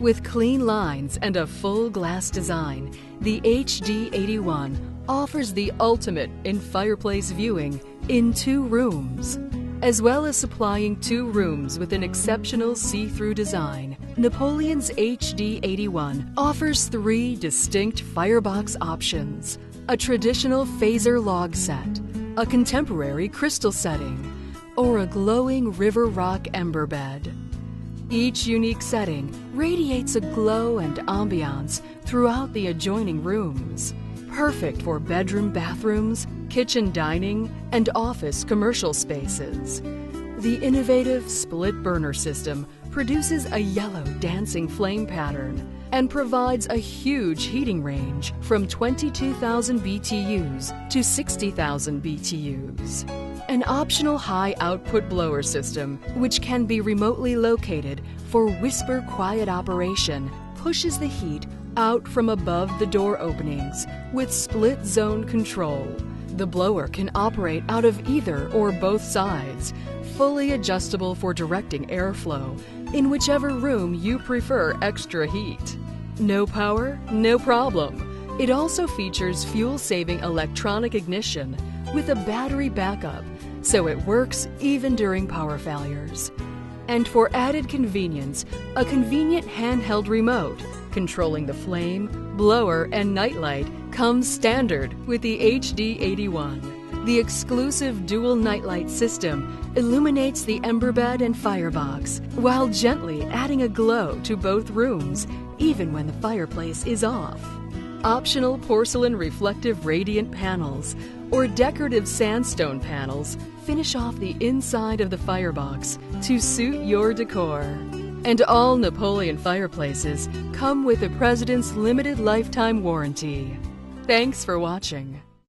With clean lines and a full glass design, the HD81 offers the ultimate in fireplace viewing in 2 rooms. As well as supplying 2 rooms with an exceptional see-through design, Napoleon's HD81 offers 3 distinct firebox options: a traditional phaser log set, a contemporary crystal setting, or a glowing river rock ember bed. Each unique setting radiates a glow and ambiance throughout the adjoining rooms, perfect for bedroom bathrooms, kitchen dining, and office commercial spaces. The innovative split burner system produces a yellow dancing flame pattern and provides a huge heating range from 22,000 BTUs to 60,000 BTUs. An optional high output blower system, which can be remotely located for whisper quiet operation, pushes the heat out from above the door openings with split zone control. The blower can operate out of either or both sides, fully adjustable for directing airflow in whichever room you prefer extra heat. No power? No problem. It also features fuel-saving electronic ignition with a battery backup, so it works even during power failures. And for added convenience, a convenient handheld remote controlling the flame, blower, and nightlight comes standard with the HD81. The exclusive dual nightlight system illuminates the ember bed and firebox while gently adding a glow to both rooms, even when the fireplace is off. Optional porcelain reflective radiant panels or decorative sandstone panels finish off the inside of the firebox to suit your decor. And all Napoleon fireplaces come with the President's limited lifetime warranty. Thanks for watching.